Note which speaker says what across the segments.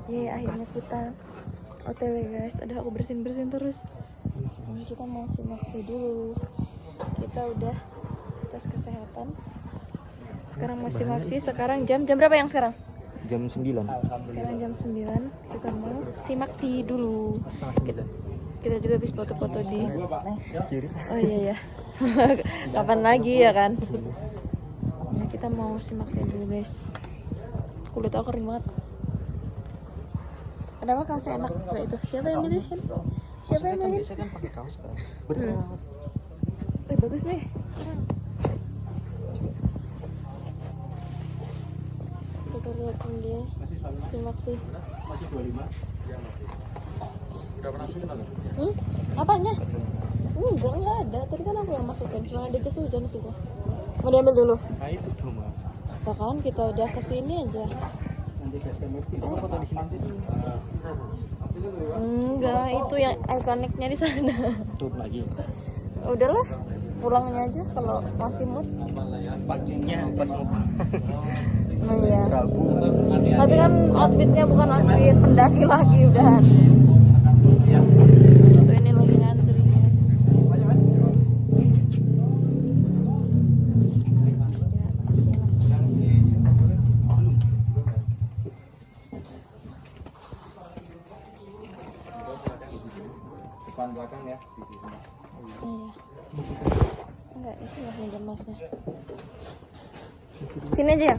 Speaker 1: Akhirnya kita OTW guys. Aduh, aku bersin terus. Ini kita mau simaksi dulu. Kita udah tes kesehatan. Sekarang mau simaksi. Sekarang jam berapa yang sekarang?
Speaker 2: Jam 9.
Speaker 1: Sekarang jam 9. Kita mau simaksi dulu. Kita juga habis foto-foto di. Oh iya. Kapan lagi ya kan? Nah, kita mau simaksi dulu guys. Kulit aku kering banget. Kenapa kaosnya enak kayak itu? Siapa yang milihin? Siapa yang milihin?
Speaker 2: Biasanya kan pakai kaos kan. Berat.
Speaker 1: Bagus nih. Kita lihatin dia simaksi.
Speaker 2: Masih 25. Ya masih. Udah pernah sih kan?
Speaker 1: Apanya? Enggak ada. Tadi kan aku yang masukin. Cuma ada jas hujan di situ. Mau diambil dulu?
Speaker 2: Nah itu tuh mas.
Speaker 1: Tuh kan kita udah kesini aja.
Speaker 2: Nanti foto di sini dulu.
Speaker 1: Enggak, itu yang ikoniknya di sana.
Speaker 2: Tutup lagi.
Speaker 1: Udahlah, pulangnya aja kalau masih mood.
Speaker 2: Paginya pas mau.
Speaker 1: Oh iya.
Speaker 2: Rabu.
Speaker 1: Tapi kan outfitnya bukan outfit pendaki lagi udah. Tuh ini lagi ngantri guys.
Speaker 2: Depan belakang ya di sini.
Speaker 1: Iya. Enggak, itu lah meja masnya. Sini aja ya?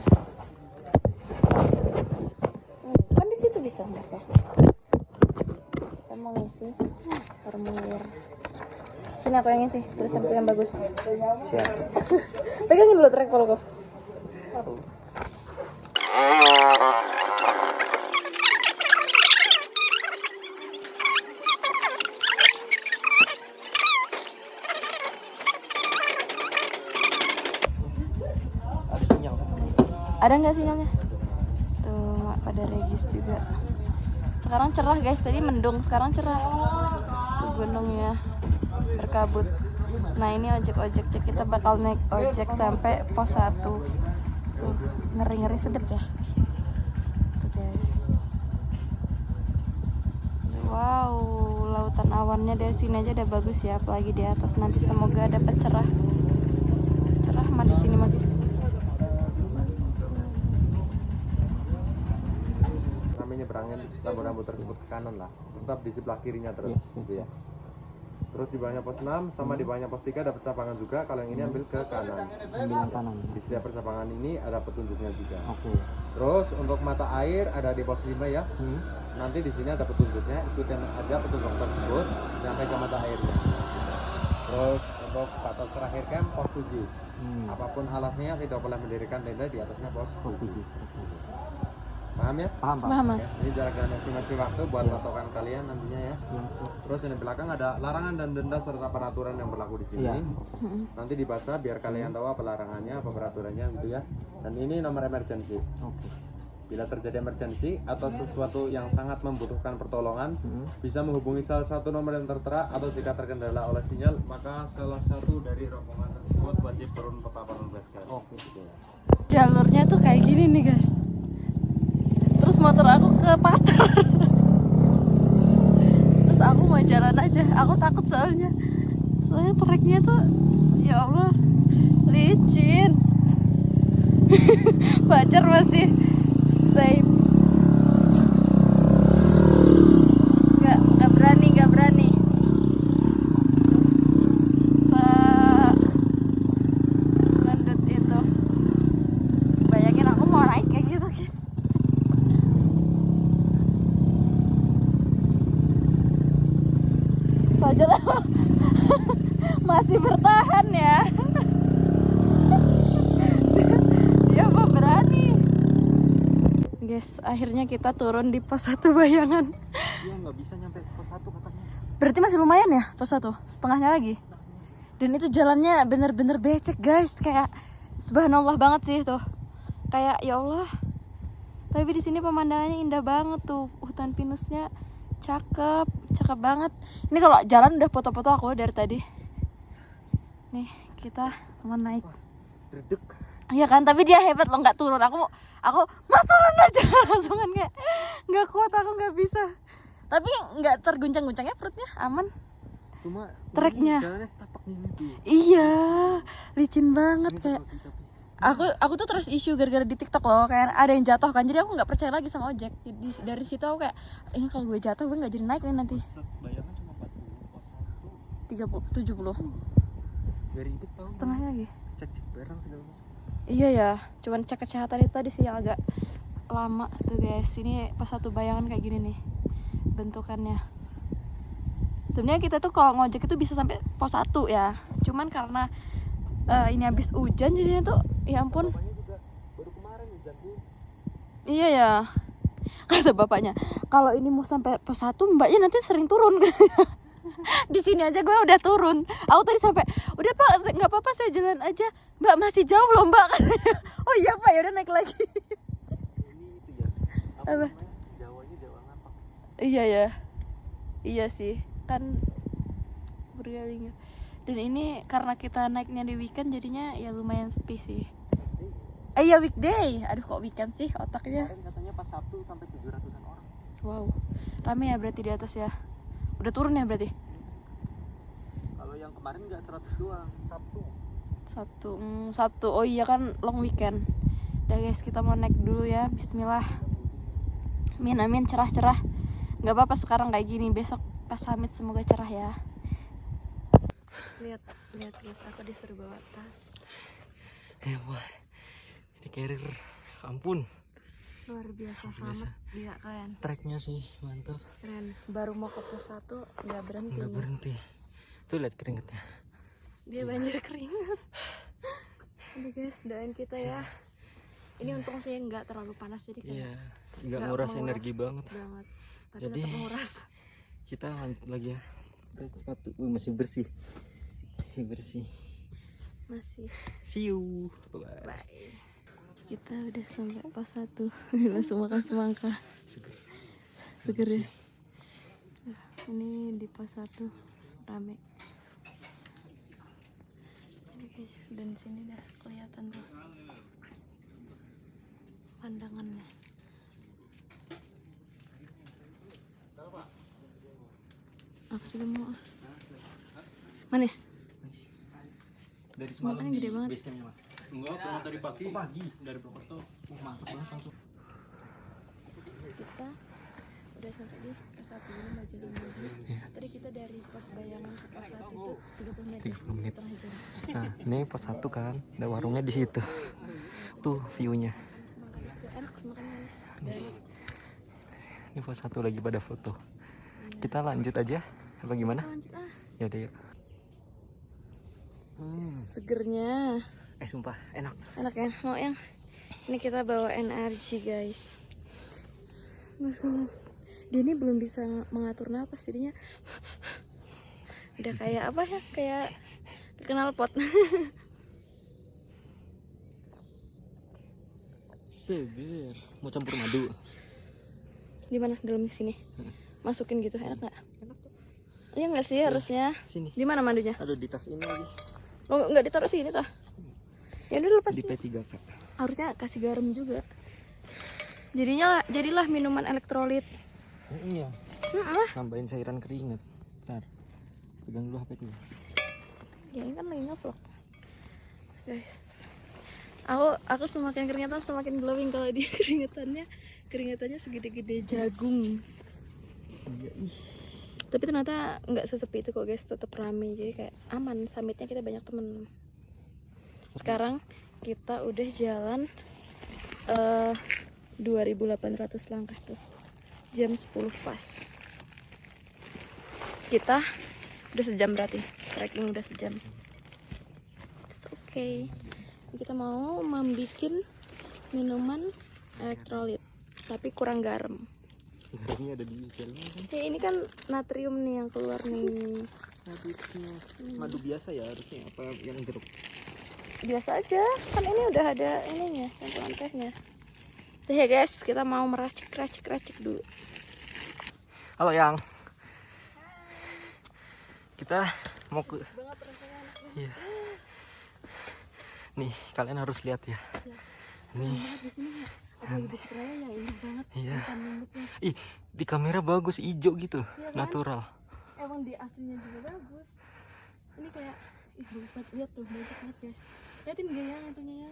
Speaker 1: Kan di situ bisa mas ya. Kita mau ngisi formulir. Sini aku yang ngisi, tulisanku yang bagus.
Speaker 2: Siap.
Speaker 1: Pegangin dulu travelku.
Speaker 2: Ada sinyal.
Speaker 1: Ada nggak sinyalnya? Tuh mak pada regis juga. Sekarang cerah guys, tadi mendung, sekarang cerah. Tuh gunungnya berkabut. Nah ini ojek kita bakal naik ojek sampai pos 1. Tuh ngeri sedep ya. Tuh guys. Wow, lautan awannya dari sini aja udah bagus ya, apalagi di atas nanti semoga dapat cerah mah di sini mah guys.
Speaker 3: Berangin rambut tersebut ke kanan lah, tetap di sebelah kirinya terus gitu ya. Terus di bawahnya pos 6 sama di bawahnya pos 3 dapat cabangan juga. Kalau yang ini ambil ke kanan.
Speaker 2: Ambil yang kanan.
Speaker 3: Di setiap percabangan ini ada petunjuknya juga.
Speaker 2: Oke.
Speaker 3: Terus untuk mata air ada di pos 5 ya. Nanti di sini ada petunjuknya, ikutin aja petunjuk tersebut sampai ke mata airnya. Terus untuk batas terakhir camp pos 7. Apapun alasnya tidak boleh mendirikan tenda di atasnya pos 7. Paham ya?
Speaker 1: Paham mas.
Speaker 3: Ini jarak dan estimasi waktu buat patokan kalian nantinya ya. Terus ini belakang ada larangan dan denda serta peraturan yang berlaku di sini. Nanti dibaca biar kalian tahu apa larangannya, apa peraturannya gitu ya. Dan ini nomor emergency. Bila terjadi emergency atau sesuatu yang sangat membutuhkan pertolongan, bisa menghubungi salah satu nomor yang tertera, atau jika terkendala oleh sinyal, maka salah satu dari rombongan tersebut wajib turun ke paparan base camp.
Speaker 1: Jalurnya tuh kayak gini nih guys. Terus motor aku kepater. Terus aku mau jalan aja. Aku takut soalnya treknya tuh ya Allah licin. Pacar masih stay. Gak berani. Lanjut itu. Bayangin aku mau naik kayak gitu guys. Fajar masih bertahan ya. Dia mah berani. Guys, akhirnya kita turun di pos 1 Bayangan.
Speaker 2: Dia nggak bisa nyampe pos 1 katanya.
Speaker 1: Berarti masih lumayan ya pos 1, setengahnya lagi. Dan itu jalannya bener-bener becek guys, kayak subhanallah banget sih tuh. Kayak ya Allah. Tapi di sini pemandangannya indah banget tuh, hutan pinusnya cakep banget. Ini kalau jalan udah foto-foto aku dari tadi. Nih kita mau naik.
Speaker 2: Redek.
Speaker 1: Iya kan, tapi dia hebat loh, nggak turun. Aku mau turun aja langsung kan, nggak nggak kuat, aku nggak bisa. Tapi nggak terguncang-guncang ya perutnya, aman.
Speaker 3: Cuma
Speaker 1: Treknya.
Speaker 3: jalannya setapak gini tuh.
Speaker 1: Iya, licin banget
Speaker 3: Ini
Speaker 1: kayak.
Speaker 3: seru sih, tapi.
Speaker 1: Aku tuh terus isu gara-gara di TikTok loh, kayak ada yang jatuh kan, jadi aku nggak percaya lagi sama ojek. Dari situ aku kayak, ini kalau gue jatuh gue nggak jadi naik nih nanti.
Speaker 2: Set bayangan cuma 40, pos 1
Speaker 1: 70
Speaker 3: Gak ribet tau.
Speaker 1: setengahnya lagi.
Speaker 3: Cek barang segala macam.
Speaker 1: Iya ya, cuman cek kesehatan itu tadi sih yang agak lama tuh guys. Ini pas satu bayangan kayak gini nih bentukannya. Sebenarnya kita tuh kalau ngojek itu bisa sampai pos 1 ya. Cuman karena ini habis hujan jadinya tuh ya ampun.
Speaker 3: Bapaknya juga baru kemarin hujan tuh.
Speaker 1: Iya ya. Kata bapaknya, kalau ini mau sampai pos 1 mbaknya nanti sering turun. Di sini aja gue udah turun. Aku tadi sampai, udah Pak, nggak apa-apa saya jalan aja. Mbak masih jauh loh Mbak. Oh iya Pak, ya udah naik lagi.
Speaker 3: Ini itu ya. Apa
Speaker 1: Apa?
Speaker 3: namanya? Jawanya Jawa ngapak.
Speaker 1: Iya ya, iya sih kan Purbalingga. Dan ini karena kita naiknya di weekend jadinya ya lumayan sepi sih. Iya weekday, aduh kok weekend sih otaknya.
Speaker 3: Kemarin katanya pas Sabtu sampai 700-an orang.
Speaker 1: Wow, rame ya berarti di atas ya. Udah turun ya berarti?
Speaker 3: Kalau yang kemarin nggak 100 doang,
Speaker 1: Sabtu, oh iya kan long weekend. Udah guys, kita mau naik dulu ya. Bismillah. Amin cerah-cerah. Nggak apa-apa sekarang kayak gini, besok pas summit semoga cerah ya. Lihat guys, aku disuruh bawa tas.
Speaker 2: wah, ini carrier, ampun.
Speaker 1: Luar biasa summit, gila kalian.
Speaker 2: Treknya sih mantap.
Speaker 1: Keren. Baru mau ke pos 1 nggak berhenti.
Speaker 2: Nggak
Speaker 1: nih.
Speaker 2: berhenti. Tuh lihat keringetnya.
Speaker 1: Dia banjir keringat. Aduh guys, doain kita ya. Ini untung sih nggak terlalu panas jadi kayak
Speaker 2: Iya, nggak nguras energi banget.
Speaker 1: Tapi
Speaker 2: Jadi,
Speaker 1: tetap nguras.
Speaker 2: Kita lanjut lagi ya. Sepatu masih bersih.
Speaker 1: Masih.
Speaker 2: See you. Bye.
Speaker 1: Bye. Kita udah sampai pos 1. Langsung makan semangka. Seger ya. Ini di pos 1 rame. Dan sini dah kelihatan tuh pandangannya. Aku juga mau. Manis.
Speaker 2: Dari
Speaker 1: Semangatnya gede banget.
Speaker 2: base campnya, Mas. Enggak, cuma dari pagi. Oh, pagi. Dari Purwokerto. Mantap banget langsung.
Speaker 1: Kita udah sampai di pos 1 ini mau jalan lagi. Tadi kita dari pos bayangan ke pos 1 itu 30 menit.
Speaker 2: 30 menit.
Speaker 1: Setengah jam.
Speaker 2: Nah, ini pos 1 kan. Ada warungnya di situ. Tuh view-nya.
Speaker 1: Semangka di situ enak, semakan manis.
Speaker 2: Ini pos 1 lagi pada foto. Kita lanjut aja apa gimana?
Speaker 1: Lanjut ah.
Speaker 2: Ya udah yuk.
Speaker 1: Segernya.
Speaker 2: Sumpah enak.
Speaker 1: Enak ya, mau yang ini kita bawa NRG guys. Mas, dia ini belum bisa mengatur napas jadinya udah kayak apa ya, kayak kenal pot.
Speaker 2: Seger. Mau campur madu.
Speaker 1: Di mana dalam sini? Masukin gitu enak nggak? Iya nggak sih harusnya.
Speaker 2: Sini.
Speaker 1: Di mana mandunya?
Speaker 2: Ada di tas ini lagi.
Speaker 1: Oh nggak ditaruh sini toh? Ya udah lepas.
Speaker 2: Di P3K.
Speaker 1: Harusnya kasih garam juga. Jadilah minuman elektrolit.
Speaker 2: Iya. Nambahin cairan keringat. Bentar. Pegang dulu HP dulu.
Speaker 1: Ya ini kan lagi ngevlog. Guys. Aku semakin keringatan semakin glowing kalau dia keringatannya segede-gede jagung.
Speaker 2: Iya, ih.
Speaker 1: Tapi ternyata nggak sesepi itu kok guys, tetap rame jadi kayak aman. Summitnya kita banyak temen. Sekarang kita udah jalan 2800 langkah tuh, jam 10 pas. Kita udah sejam berarti, trekking udah sejam. It's okay. Kita mau membuat minuman elektrolit tapi kurang garam.
Speaker 2: Garamnya ada di dalamnya kan.
Speaker 1: Ya, ini kan natrium nih yang keluar nih.
Speaker 2: Madu biasa ya harusnya, apa yang jeruk?
Speaker 1: Biasa aja, kan ini udah ada ininya, campuran tehnya. Tuh ya guys, kita mau meracik dulu.
Speaker 2: Halo Yang. Kita mau ke. Iya. Nih kalian harus lihat ya. Nih
Speaker 1: Apalagi di Australia yang indah banget.
Speaker 2: Iya.
Speaker 1: Hutan lumutnya.
Speaker 2: Ih, di kamera bagus hijau gitu,
Speaker 1: Iya kan?
Speaker 2: natural.
Speaker 1: Emang di aslinya juga bagus. Ini kayak ih bagus banget, lihat tuh banyak banget guys. Liatin gak ya nantinya ya.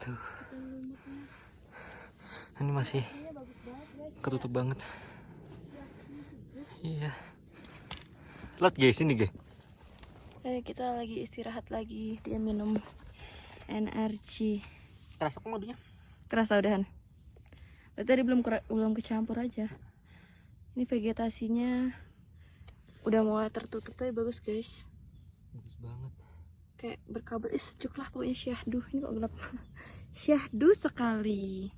Speaker 2: Tuh,
Speaker 1: Hutan lumutnya.
Speaker 2: ini masih
Speaker 1: Iya bagus banget guys.
Speaker 2: ketutup banget. Iya. Lihat guys, sini guys.
Speaker 1: Kita lagi istirahat lagi, dia minum energi.
Speaker 2: Terasa kok madunya?
Speaker 1: Kerasa udahan. Berarti tadi belum kecampur aja. Ini vegetasinya udah mulai tertutup tapi bagus guys.
Speaker 2: Bagus banget.
Speaker 1: Kayak berkabut, sejuk lah pokoknya syahdu. Ini kok gelap. Syahdu sekali.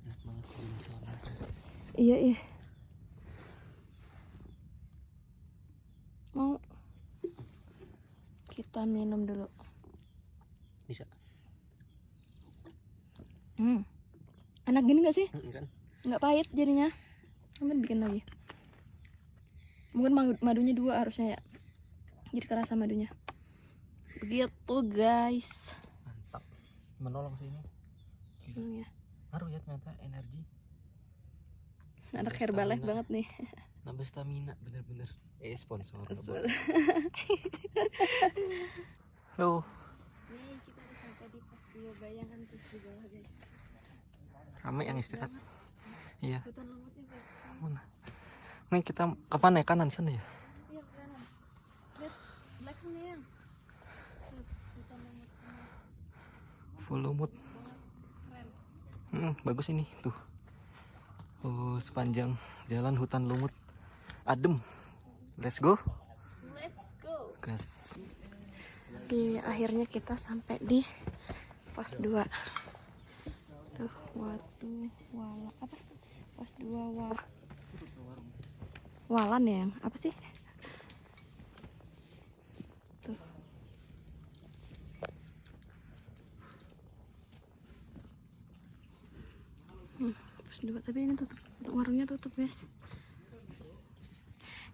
Speaker 2: Enak banget sih di sana.
Speaker 1: Iya iya. Mau kita minum dulu.
Speaker 2: Bisa.
Speaker 1: Enak gini gak sih?
Speaker 2: Kan?
Speaker 1: Nggak pahit jadinya. Nanti bikin lagi. Mungkin madunya 2 harusnya ya. Jadi kerasa madunya. Begitu guys.
Speaker 2: Mantap. Menolong sih ini.
Speaker 1: Ya.
Speaker 2: Ngaruh ya ternyata energi.
Speaker 1: Anak Herbalife banget nih.
Speaker 2: Nambah stamina bener-bener. Sponsor. Oh.
Speaker 1: Nih kita udah sampai di pos 2 bayangan tuh di bawah guys.
Speaker 2: Rame yang istirahat. Iya.
Speaker 1: Hutan lumutnya bagus.
Speaker 2: Mana? Nih kita ke mana ya? Kanan sana ya?
Speaker 1: Iya ke kanan. Lihat belakangnya yang. Lihat hutan lumut semua.
Speaker 2: Full lumut.
Speaker 1: Keren.
Speaker 2: Bagus ini tuh. Oh, sepanjang jalan hutan lumut adem. Let's go.
Speaker 1: Let's go.
Speaker 2: Gas.
Speaker 1: Di akhirnya kita sampai di pos 2. Tuh Watu Wala apa? Pos 2 Walan ya yang apa sih? Tuh. Pos 2 tapi ini tutup, warungnya tutup guys.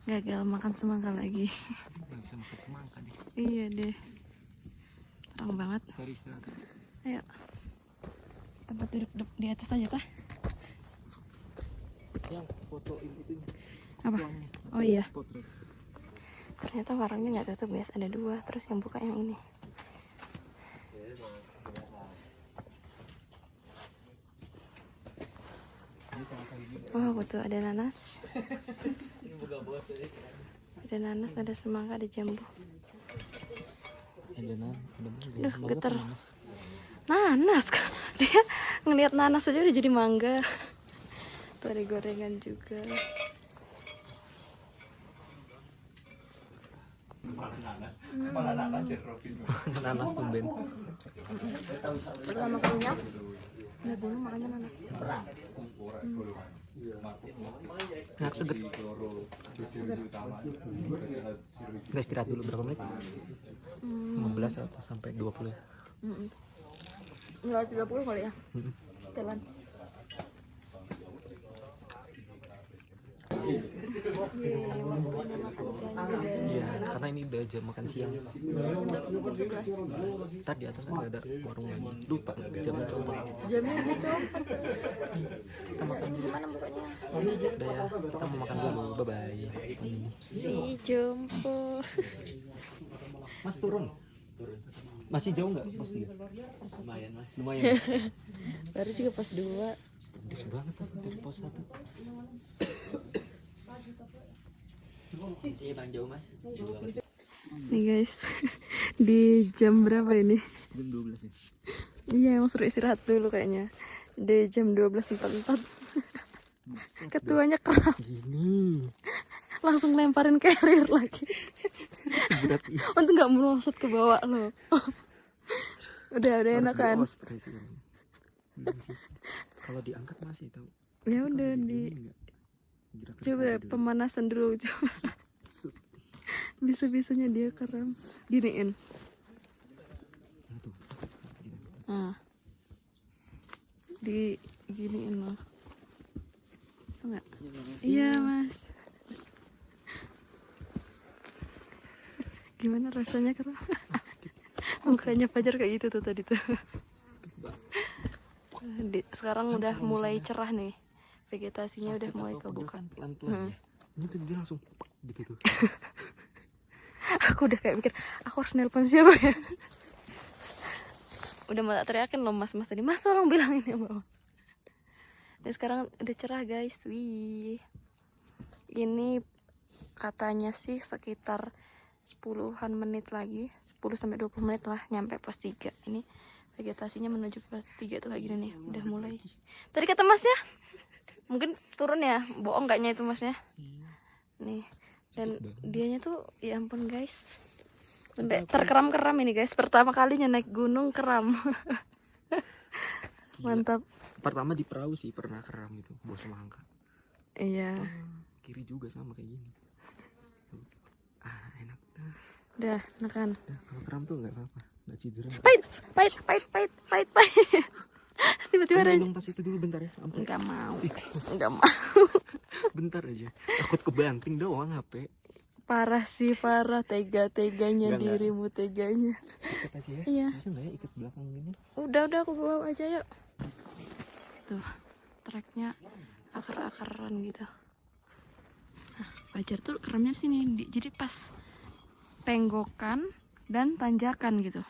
Speaker 1: Gagal makan semangka lagi.
Speaker 2: Nggak bisa makan semangka deh.
Speaker 1: Iya deh. Terang banget.
Speaker 2: Cari istirahat.
Speaker 1: Ayo. Tempat duduk di atas aja tah.
Speaker 2: Yang fotoin itu.
Speaker 1: Apa? Oh iya.
Speaker 2: Potret.
Speaker 1: Ternyata warungnya nggak tutup guys. Ada 2. Terus yang buka yang ini. Oh betul, ada nanas. Ada nanas, ada semangka, ada jambu. Duh, geter. Nanas kan. Dia ngelihat nanas aja udah jadi mangga. Tuh ada gorengan juga.
Speaker 2: Nanas tumben.
Speaker 1: Pertama kalinya nggak dulu makanya nanas.
Speaker 2: Enak seger. Nggak istirahat dulu berapa menit? 15 atau sampai 20 ya?
Speaker 1: Nggak 30 kali ya. Jalan.
Speaker 2: Iya, karena ini udah jam makan siang.
Speaker 1: Jam 11.
Speaker 2: Tadi atas kan ada warung lagi. Lupa jamnya coba.
Speaker 1: Jamnya dicopot. Ini gimana bukanya?
Speaker 2: Udah ya, kita mau makan dulu. Bye bye.
Speaker 1: Si jompo.
Speaker 2: Mas turun. Masih jauh nggak pos 3? Lumayan mas. Lumayan.
Speaker 1: Baru juga pos 2.
Speaker 2: Pedes banget aku dari pos 1. Iya bang jauh mas.
Speaker 1: Nih guys, di jam berapa ini?
Speaker 2: Jam 12 ya.
Speaker 1: Iya emang suruh istirahat dulu kayaknya. Di jam 12.44. Ketuanya keram.
Speaker 2: Gini.
Speaker 1: Langsung lemparin carrier lagi.
Speaker 2: Seberat ini.
Speaker 1: Untung nggak melosot ke bawah loh. Udah enak kan?
Speaker 2: Belum sih. Kalau diangkat masih tahu.
Speaker 1: Ya udah coba pemanasan dulu coba. Bisa-bisanya dia keram. Giniin. Ah. Di giniin loh. Bisa nggak? Iya mas. Gimana rasanya keram? Mukanya Fajar kayak gitu tuh tadi tuh. sekarang udah mulai cerah nih. Vegetasinya udah mulai kebuka.
Speaker 2: Pelan-pelan ya. Ini tuh dia langsung gitu.
Speaker 1: Aku udah kayak mikir, aku harus nelpon siapa ya? Udah malah teriakin loh mas tadi, mas tolong bilangin ya bawah. Dan sekarang udah cerah guys. Wih, ini katanya sih sekitar 10-an menit lagi, 10-20 menit lah nyampe pos 3. Ini vegetasinya menuju pos 3 tuh kayak gini nih, udah mulai. Tadi kata masnya mungkin turun ya, bohong kayaknya itu masnya. Nih, dan dianya tuh ya ampun guys, sampai terkeram-keram ini guys, pertama kalinya naik gunung keram. Mantap.
Speaker 2: Pertama di perahu sih pernah keram itu, bawa semangka.
Speaker 1: Iya.
Speaker 2: Kiri juga sama kayak gini. Enak.
Speaker 1: Udah, makan.
Speaker 2: Kalau keram tuh nggak apa-apa, nggak cedera.
Speaker 1: Pahit. Tiba-tiba ada.
Speaker 2: Tolong tas itu dulu bentar ya. Ampun.
Speaker 1: Enggak mau.
Speaker 2: Situ.
Speaker 1: Enggak mau.
Speaker 2: Bentar aja. Takut kebanting doang HP.
Speaker 1: Parah sih, parah. Tega-teganya
Speaker 2: Enggak.
Speaker 1: dirimu, teganya.
Speaker 2: Ikat aja ya.
Speaker 1: Iya.
Speaker 2: Bisa nggak ya ikat belakang ini?
Speaker 1: Udah aku bawa aja yuk. Tuh, treknya akar-akaran gitu. Nah, Fajar tuh keramnya sini, jadi pas tenggokan dan tanjakan gitu.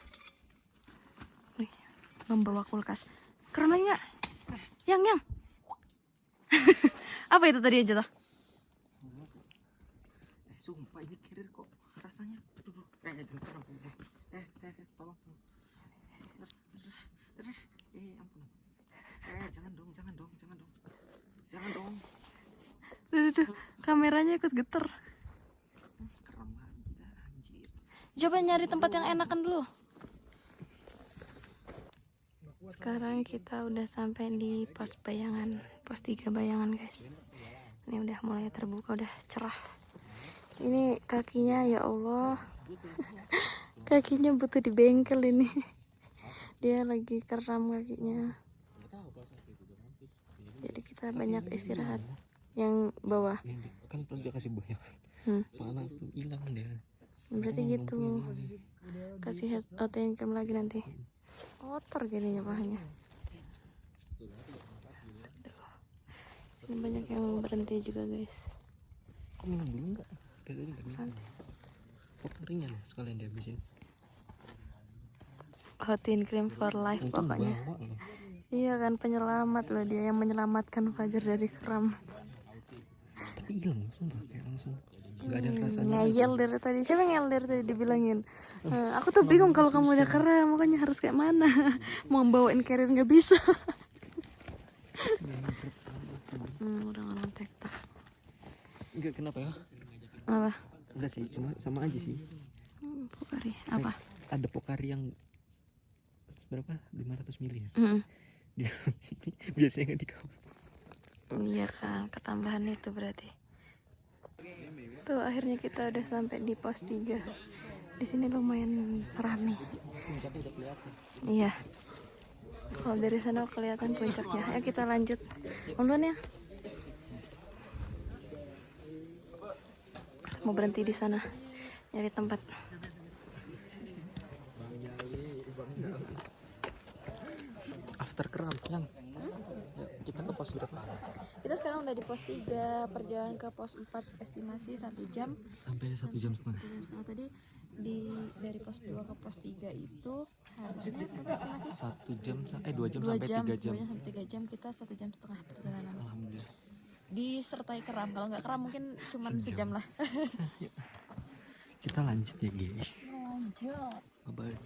Speaker 1: Nih, membawa kulkas. Keram lagi nggak? Yang. Apa itu tadi aja tuh?
Speaker 2: Sumpah ini carrier kok rasanya. Aduh. Jangan keram. Tolong. Ampun. Jangan dong.
Speaker 1: Tuh, kameranya ikut geter.
Speaker 2: Keram lagi dah, anjir.
Speaker 1: Coba nyari tempat yang enakan dulu. Sekarang kita udah sampai di pos bayangan, pos 3 bayangan guys. Ini udah mulai terbuka, udah cerah. Ini kakinya ya Allah. Kakinya butuh di bengkel ini. Dia lagi keram kakinya. Jadi kita banyak istirahat. Yang bawah.
Speaker 2: Kan perlu dia kasih banyak. Panas tuh hilang deh.
Speaker 1: Berarti gitu. Kasih hand cream lagi nanti. Kotor jadinya pahanya. Ini banyak yang berhenti juga guys.
Speaker 2: Kok minum dulu enggak? Dari tadi enggak minum. Kok ringan ya sekalian dihabisin.
Speaker 1: Hot and cream for life
Speaker 2: Untung
Speaker 1: pokoknya.
Speaker 2: bawa loh.
Speaker 1: Iya kan, penyelamat loh, dia yang menyelamatkan Fajar dari keram.
Speaker 2: Tapi hilang sumpah kayak langsung enggak ada rasanya.
Speaker 1: Ngeyel dari tadi. Siapa yang ngeyel dari tadi dibilangin? Aku tuh bingung kalau kamu udah keram, makanya harus kayak mana? Mau bawain carrier nggak bisa. Udah ngelam tektok.
Speaker 2: Enggak kenapa ya?
Speaker 1: Apa?
Speaker 2: Enggak sih, cuma sama aja sih.
Speaker 1: Pokari. Apa?
Speaker 2: Ada Pokari yang berapa? 500 mili ya? Di sini biasanya kan di kampung.
Speaker 1: Iya kan, ketambahan itu berarti. Tuh akhirnya kita udah sampai di pos 3. Di sini lumayan ramai.
Speaker 2: Puncaknya udah kelihatan.
Speaker 1: Iya. Kalau dari sana kelihatan puncaknya. Ayo kita lanjut. Duluan ya. Mau berhenti di sana, nyari tempat.
Speaker 2: After keram yang kita ke pos berapa?
Speaker 1: Kita sekarang udah di pos 3, perjalanan ke pos 4 estimasi 1 jam.
Speaker 2: Sampai 1 jam setengah.
Speaker 1: 1 jam setengah tadi dari pos 2 ke pos 3 itu harusnya berapa estimasi?
Speaker 2: 1 jam 2 jam
Speaker 1: 2
Speaker 2: sampai 3 jam.
Speaker 1: 2 jam sampai 3 jam, kita 1 jam setengah perjalanan.
Speaker 2: Alhamdulillah.
Speaker 1: Disertai keram, kalau nggak keram mungkin cuman sejam lah.
Speaker 2: Kita lanjut ya guys.
Speaker 1: Lanjut.
Speaker 2: Bye.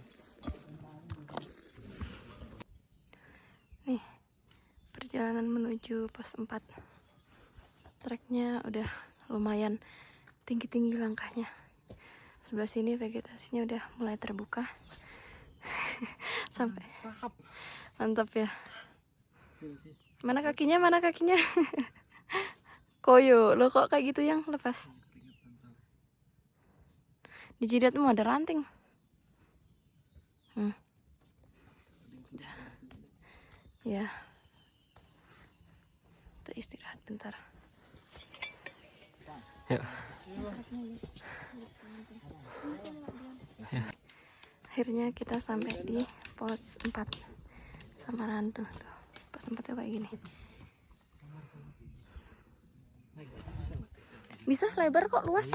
Speaker 1: Nih, perjalanan menuju pos 4. Treknya udah lumayan tinggi-tinggi langkahnya. Sebelah sini vegetasinya udah mulai terbuka. Sampai mantap ya. Mana kakinya? Koyo, lo kok kayak gitu yang lepas? Di jidatmu ada ranting. Ya. Kita istirahat bentar.
Speaker 2: Ya.
Speaker 1: Akhirnya kita sampai di pos 4 Samarantu tuh. Pos 4 tuh kayak gini. Bisa lebar kok, luas.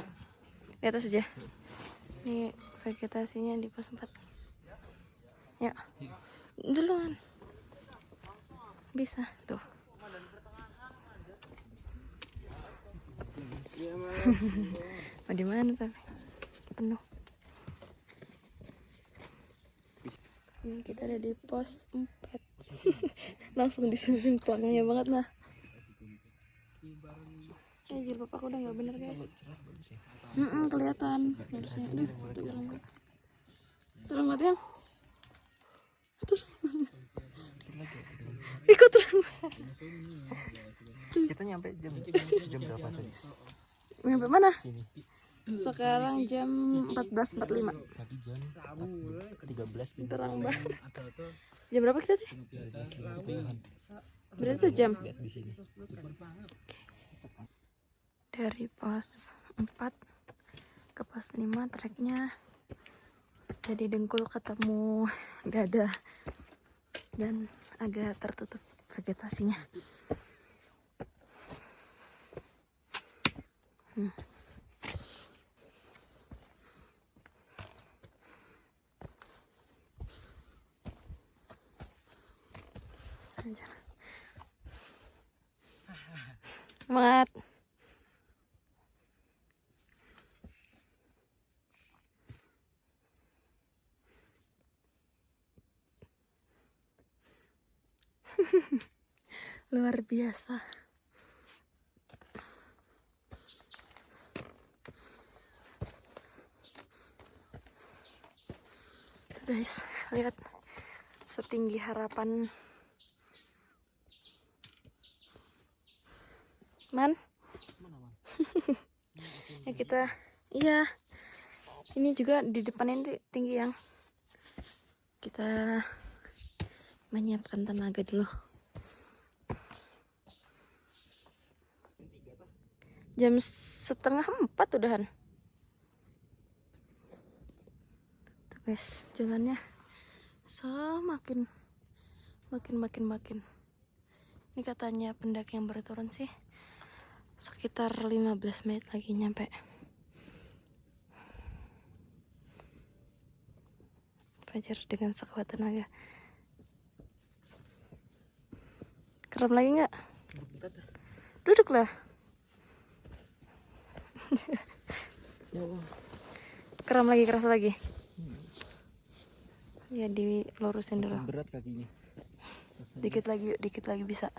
Speaker 1: Di atas aja. Ini vegetasinya di pos 4. Ya. Duluan. Bisa tuh. Mau di mana tapi penuh. Ini kita ada di pos 4. Langsung di samping pelangnya banget nah. Jilbab aku udah nggak bener guys. Kelihatan harusnya. Aduh, tuh hilang. Terang banget yang. Ikut terang.
Speaker 2: Kita nyampe jam berapa tadi?
Speaker 1: Nyampe mana?
Speaker 2: Sini.
Speaker 1: Sekarang jam 14.45.
Speaker 2: Tadi jam 13.
Speaker 1: Terang banget. Jam berapa kita tadi? Berarti sejam.
Speaker 2: Lihat di sini.
Speaker 1: Dari pos 4 ke pos 5 treknya jadi dengkul ketemu dada dan agak tertutup vegetasinya. Anjir. Semangat. Luar biasa. Tuh guys, lihat setinggi harapan. Man? Ya kita, iya. Ini juga di depan ini tinggi yang. Kita menyiapkan tenaga dulu. Jam 3:30 udahan. Tuh guys, jalannya semakin makin. Ini katanya pendaki yang baru turun sih sekitar 15 menit lagi nyampe. Fajar dengan sekuat tenaga. Kram lagi nggak? Duduklah. Kram lagi, keras lagi. Ya dilurusin dulu.
Speaker 2: Berat kakinya.
Speaker 1: Dikit lagi yuk, dikit lagi bisa.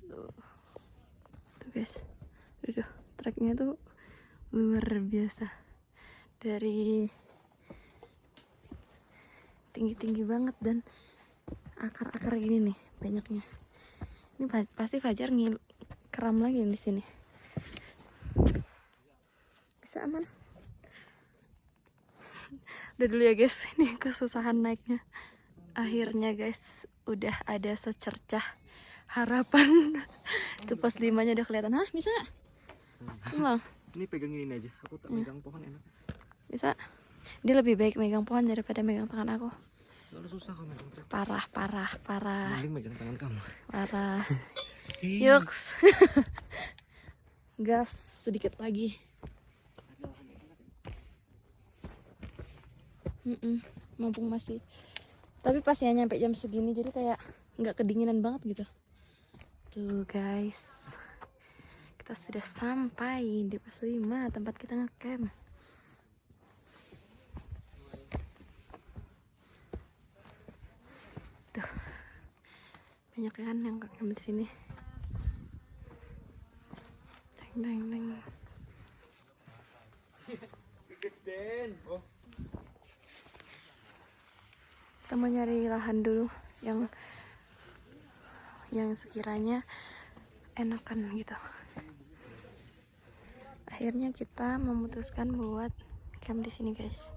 Speaker 1: Tuh guys, aduh, treknya tuh luar biasa. Dari tinggi-tinggi banget dan akar-akar gini nih banyaknya. Ini pasti Fajar keram lagi di sini. Bisa aman. Udah dulu ya guys, ini kesusahan naiknya. Akhirnya guys, udah ada secercah harapan. Tuh pos 5-nya udah kelihatan. Hah, bisa gak? Ulang.
Speaker 2: Ini pegang ini aja, aku tak megang pohon enak.
Speaker 1: Bisa. Dia lebih baik megang pohon daripada megang tangan aku.
Speaker 2: Lalu susah kalau megang trek.
Speaker 1: Parah.
Speaker 2: Mending megang tangan kamu.
Speaker 1: Parah. Yuks. Gas sedikit lagi. Mumpung masih. Tapi pas ya nyampe jam segini jadi kayak nggak kedinginan banget gitu. Tuh guys, kita sudah sampai di pos 5 tempat kita ngecamp. Tuh banyak kan yang ngecamp di sini. Deng. Kita mau nyari lahan dulu yang sekiranya enakan gitu. Akhirnya kita memutuskan buat camp di sini guys,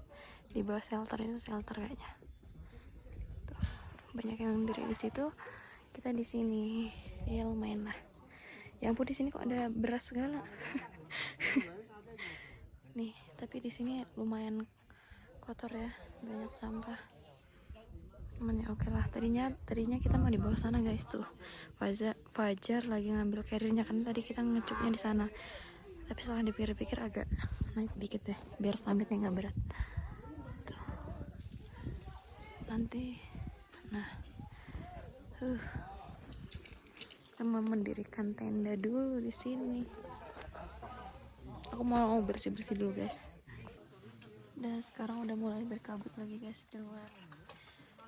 Speaker 1: di bawah shelter. Itu shelter kayaknya. Tuh, banyak yang dari di situ, kita di sini. Ya lumayan lah. Ya ampun, di sini kok ada beras segala. Nih, tapi di sini lumayan kotor ya, banyak sampah. Cuman ya oke lah. Tadinya kita mau dibawa sana guys tuh. Fajar lagi ngambil carrier-nya kan tadi kita ngecupnya di sana. Tapi setelah dipikir-pikir agak naik dikit deh, biar summitnya nggak berat. Tuh. Nanti, nah, kita mau mendirikan tenda dulu di sini. Aku mau bersih-bersih dulu guys. Dan sekarang udah mulai berkabut lagi guys di luar.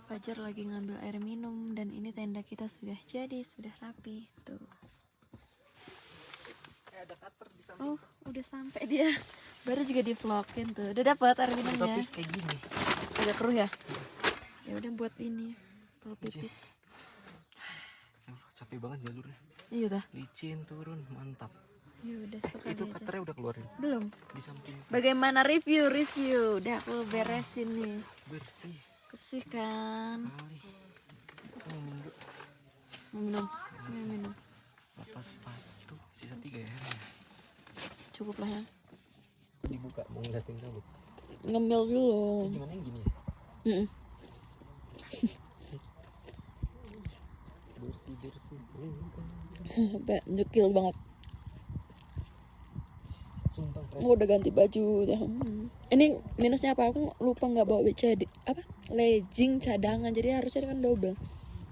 Speaker 1: Fajar lagi ngambil air minum dan ini tenda kita sudah jadi, sudah rapi tuh. Oh, udah sampai dia. Baru juga di vlogin tuh. Udah dapat air minumnya.
Speaker 2: Tapi kayak gini.
Speaker 1: Agak keruh ya. Ya udah buat ini, perlu pipis.
Speaker 2: Capek banget jalurnya.
Speaker 1: Iya dah.
Speaker 2: Licin turun, mantap.
Speaker 1: Ya udah sekali
Speaker 2: Itu
Speaker 1: aja.
Speaker 2: katernya udah keluarin.
Speaker 1: Belum.
Speaker 2: Di samping.
Speaker 1: Bagaimana review? Udah aku beresin nih.
Speaker 2: Bersih
Speaker 1: Bersih kan?
Speaker 2: sekali. Aku mau minum dulu.
Speaker 1: Mau minum.
Speaker 2: Lepas sepatu. Sisa 3 ya.
Speaker 1: Cukup lah ya.
Speaker 2: Dibuka mau ngeliatin kabut.
Speaker 1: Ngemil dulu.
Speaker 2: Gimana yang gini ya? Bersih.
Speaker 1: Jekil banget.
Speaker 2: Sumpah keren.
Speaker 1: Aku udah ganti baju dah. Ini minusnya apa? Aku lupa nggak bawa legging cadangan, jadi harusnya kan double.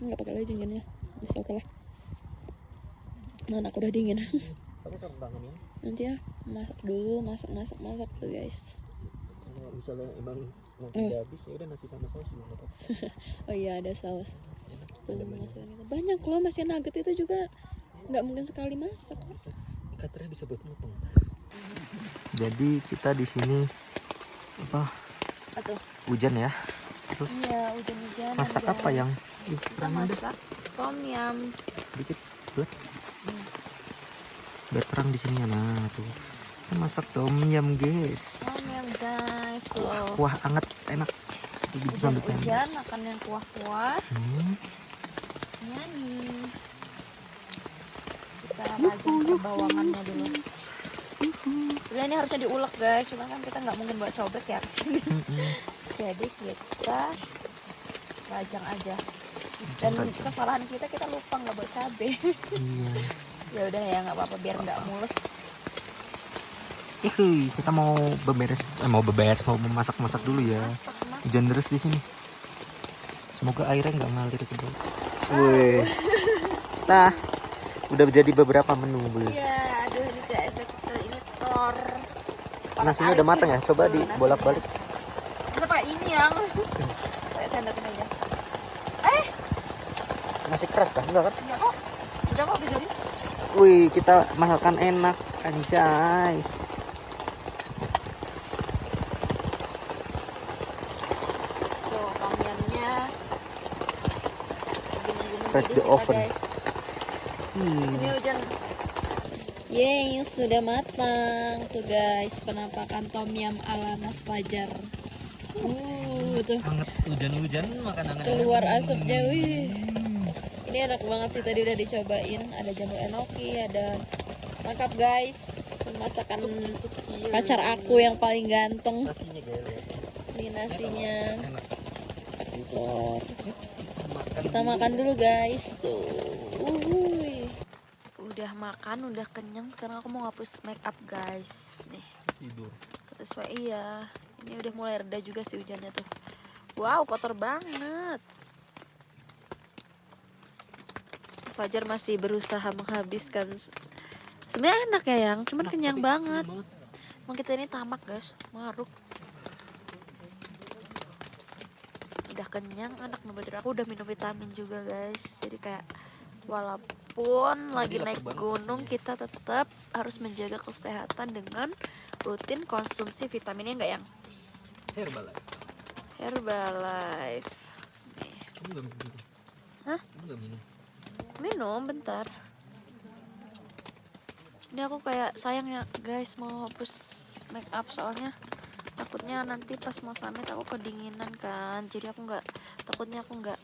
Speaker 1: Nggak pakai legging kan ya? Bisa oke lah. Nah, aku udah dingin.
Speaker 2: Pakai sarung tangan ya.
Speaker 1: Nanti ya masak dulu, masak tuh guys.
Speaker 2: Kalau misalnya emang nanti udah habis ya udah nasi sama saus juga nggak apa-apa.
Speaker 1: Oh iya ada saus.
Speaker 2: Enak.
Speaker 1: Tuh
Speaker 2: Ada banyak.
Speaker 1: masukin itu. Banyak loh, masih nugget itu juga nggak mungkin sekali masak.
Speaker 2: Bisa. Katernya bisa buat motong. Jadi kita di sini
Speaker 1: Atau
Speaker 2: hujan ya. Terus
Speaker 1: iya hujan-hujan.
Speaker 2: masak apa yang
Speaker 1: Kita masak tom yum.
Speaker 2: dikit buat biar terang di sini ya. Nah tuh kita masak tom yum guys.
Speaker 1: Tom yum guys. Tuh.
Speaker 2: Kuah anget enak. Begitu sambil
Speaker 1: Hujan
Speaker 2: tembak.
Speaker 1: makan yang kuah-kuah. Ya nih. Kita rajin bawangannya dulu. Udah ini harusnya diulek guys, cuma kan kita nggak mungkin bawa cobek ya kesini. Jadi kita rajang aja. Dan kesalahan kita lupa nggak bawa cabe.
Speaker 2: Iya.
Speaker 1: Ya udah ya nggak apa-apa biar nggak mules.
Speaker 2: Kita mau mau memasak dulu ya.
Speaker 1: Masak.
Speaker 2: Hujan deras di sini. Semoga airnya nggak ngalir ke bawah. Wih. Nah, udah jadi beberapa menu.
Speaker 1: Iya, aduh ini guys, ini telur.
Speaker 2: Nasinya udah matang ya? Coba dibolak-balik.
Speaker 1: Kita pakai ini yang pakai sendoknya aja.
Speaker 2: Masih keras kah? Enggak kan?
Speaker 1: Iya kok. Udah kok udah jadi.
Speaker 2: Wih, kita masakan enak, anjay.
Speaker 1: Tuh, tomyamnya
Speaker 2: Fresh the oven.
Speaker 1: Sini hujan. Yeay, sudah matang tuh guys, penampakan tom yum ala Mas Fajar. Tuh
Speaker 2: Hangat hujan-hujan makan hangat.
Speaker 1: keluar asapnya, wih. Ini enak banget sih, tadi udah dicobain. Ada jamur enoki, ada lengkap guys. Masakan pacar aku yang paling ganteng.
Speaker 2: Nasinya gaya.
Speaker 1: Ini nasinya.
Speaker 2: Enak.
Speaker 1: Tuh. Kita makan dulu guys tuh. Udah makan, udah kenyang. Sekarang aku mau hapus make up guys. Nih.
Speaker 2: Tidur.
Speaker 1: Sesuai iya. Ini udah mulai reda juga sih hujannya tuh. Wow, kotor banget. Fajar masih berusaha menghabiskan. Sebenarnya enak ya yang, cuman kenyang banget. Emang kita ini tamak guys, maruk. Udah kenyang, anak nambah tidur. Aku udah minum vitamin juga guys. Jadi kayak walaupun lagi naik gunung, kita tetap harus menjaga kesehatan dengan rutin konsumsi vitaminnya enggak yang
Speaker 2: Herbalife.
Speaker 1: Herbalife. Nih.
Speaker 2: Kamu nggak minum?
Speaker 1: Hah?
Speaker 2: Kamu nggak minum?
Speaker 1: Minum bentar. Ini aku kayak sayang ya guys mau hapus make up soalnya takutnya nanti pas mau summit aku kedinginan kan. Jadi aku takutnya aku nggak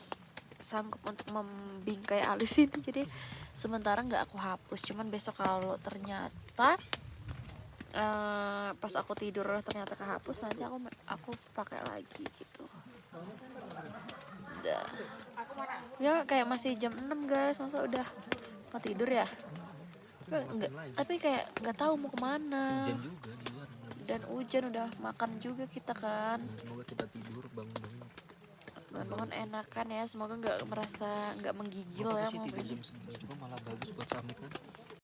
Speaker 1: sanggup untuk membingkai alis ini. Jadi sementara nggak aku hapus. Cuman besok kalau ternyata pas aku tidur ternyata kehapus, nanti aku pakai lagi gitu. Dah. Ya kayak masih jam 6 guys, masa udah mau tidur ya? Tapi kayak nggak tahu mau kemana.
Speaker 2: Hujan juga di luar.
Speaker 1: Dan hujan, udah makan juga kita kan.
Speaker 2: Semoga kita tidur bangun-bangun.
Speaker 1: Bangun enakan ya, semoga nggak merasa nggak menggigil ya
Speaker 2: Sih
Speaker 1: mau
Speaker 2: tidur
Speaker 1: pergi.
Speaker 2: jam 9 juga malah bagus buat summit kan.